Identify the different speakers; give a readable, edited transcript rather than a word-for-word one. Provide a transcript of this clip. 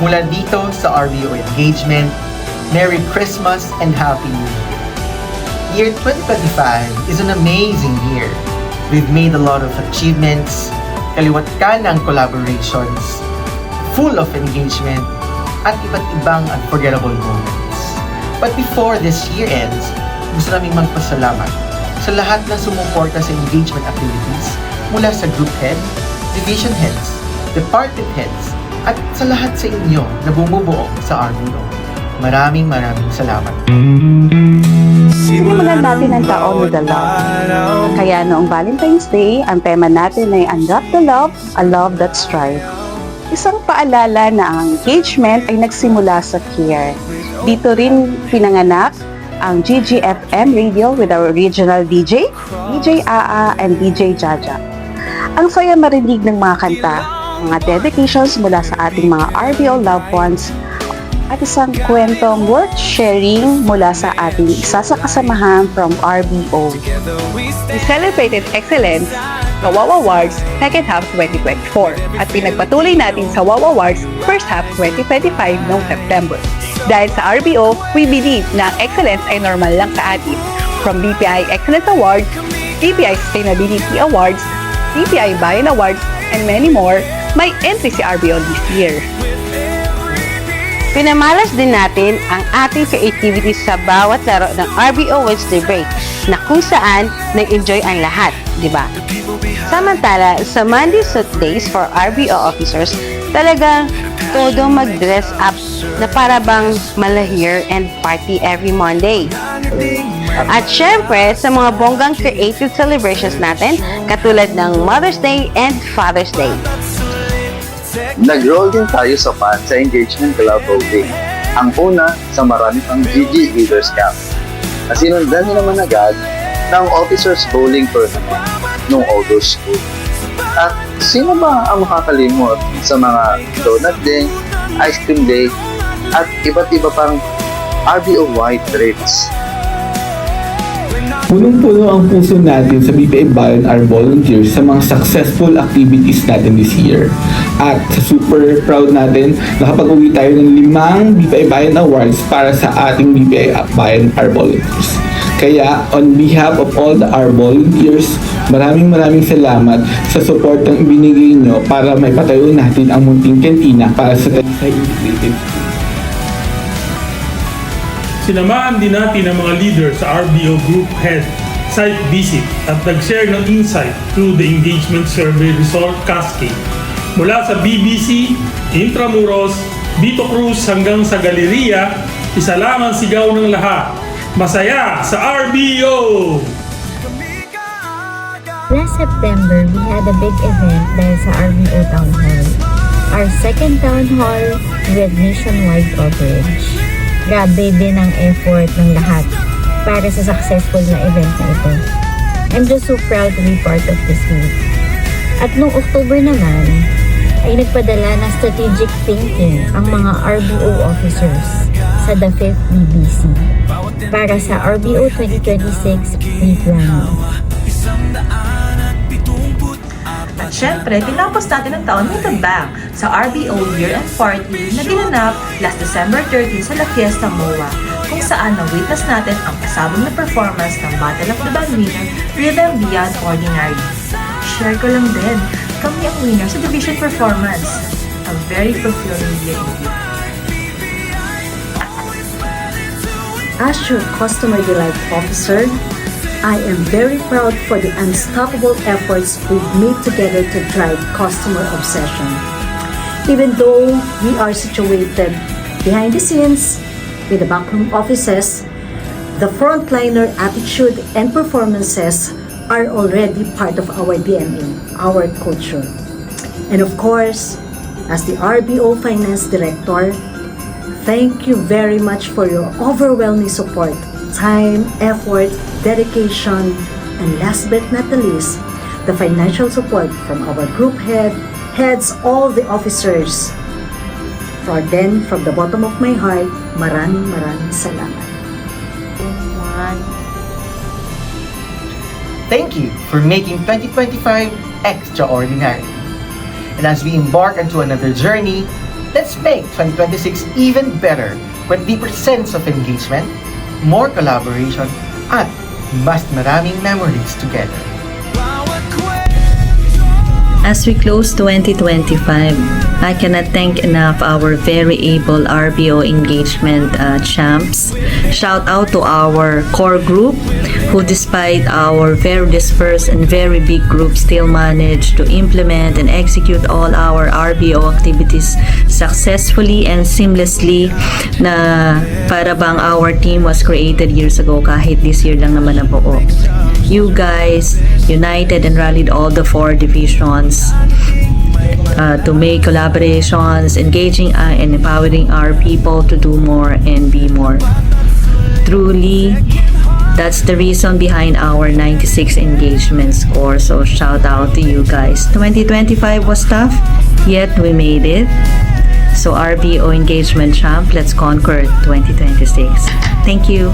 Speaker 1: Mula dito sa RBO Engagement, Merry Christmas and Happy New Year! Year 2025 is an amazing year. We've made a lot of achievements, kaliwat kanang collaborations, full of engagement, at iba't ibang unforgettable moments. But before this year ends, gusto naming magpasalamat sa lahat ng sumuporta sa engagement activities mula sa group head, division heads, department heads, at sa lahat sa inyo na bumubuo sa RBO. Maraming salamat.
Speaker 2: Sinimulan natin ang taon with the love. Kaya noong Valentine's Day, ang tema natin ay Unwrap the Love, a Love That Strives. Isang paalala na ang engagement ay nagsimula sa care. Dito rin pinanganak ang GGFM Radio with our original DJ, DJ Aa and DJ Jaja. Ang saya marinig ng mga kanta, mga dedications mula sa ating mga RBO loved ones, at isang kwentong worth sharing mula sa ating isa sa kasamahan from RBO. We celebrated excellence sa WOW Awards second half 2024 at pinagpatuloy natin sa WOW Awards first half 2025 noong September. Dahil sa RBO, we believe na ang excellence ay normal lang sa atin. From BPI Excellence Awards, BPI Sustainability Awards, BPI Bayan Awards, and many more, may entry si RBO this year. Pinamalas din natin ang ating creativity sa bawat laro ng RBO Wednesday Break na kung saan nag-enjoy ang lahat, di ba? Samantala, sa Monday Suit Days for RBO officers, talagang todo mag-dress up na para bang malahir and party every Monday. At syempre, sa mga bonggang creative celebrations natin, katulad ng Mother's Day and Father's Day.
Speaker 3: Nag-roll din tayo sa pan sa Engagement Club Voting. Ang una sa marami pang GG Leaders Camp. Na sinundan niya naman agad ng Officers Bowling Tournament noong August 2. At sino ba ang makakalimot sa mga donut day, ice cream day, at iba't iba pang RBO-wide trips?
Speaker 4: Punong-puno ang puso natin sa BPI Bayan our volunteers sa mga successful activities natin this year. At super proud natin nakapag-uwi tayo ng 5 BPI Bayan Awards para sa ating BPI Bayan our volunteers. Kaya, on behalf of all the our volunteers, maraming salamat sa support ng ibinigay nyo para may patayo natin ang munting kantina para sa Talisay Integrated School.
Speaker 5: Sinamahan din natin ang mga leader sa RBO Group Head site visit at nag-share ng insight through the engagement survey result cascade. Mula sa BBC, Intramuros, Vito Cruz hanggang sa Galleria, isa lang ang sigaw ng lahat. Masaya sa RBO!
Speaker 6: Last September, we had a big event dahil sa RBO Town Hall. Our second town hall with nationwide coverage. Grabe din ang effort ng lahat para sa successful na event na ito. I'm just so proud to be part of this week. At noong October naman, ay nagpadala ng strategic thinking ang mga RBO officers sa the 5th BBC para sa RBO 2026 pre-planning.
Speaker 7: At syempre, tinapos natin ang taon with a bang sa RBO Year-End Party na ginanap last December 13 sa La Fiesta MOA, kung saan na-witness natin ang kasabong na performance ng Battle of the Band winner, Rhythm Beyond Ordinary. Share ko lang din, kami ang winner sa division performance. A very fulfilling year indeed.
Speaker 8: As your customer delight officer, I am very proud for the unstoppable efforts we've made together to drive customer obsession. Even though we are situated behind the scenes with the backroom offices, the frontliner attitude and performances are already part of our DNA, our culture. And of course, as the RBO Finance Director, thank you very much for your overwhelming support, time, effort, dedication, and last but not the least, the financial support from our group heads, all the officers. For then, from the bottom of my heart, maraming salamat.
Speaker 1: Thank you for making 2025 extraordinary. And as we embark into another journey, Let's make 2026 even better with deeper sense of engagement, more collaboration, at mas maraming memories together.
Speaker 9: As we close 2025, I cannot thank enough our very able RBO engagement champs. Shout out to our core group who, despite our very dispersed and very big group, still managed to implement and execute all our RBO activities successfully and seamlessly, na para bang our team was created years ago kahit this year lang naman nabuo. You guys united and rallied all the 4 divisions to make collaborations, engaging and empowering our people to do more and be more. Truly, that's the reason behind our 96 engagement score. So shout out to you guys. 2025 was tough, yet we made it. So RBO engagement champ, let's conquer 2026. Thank you.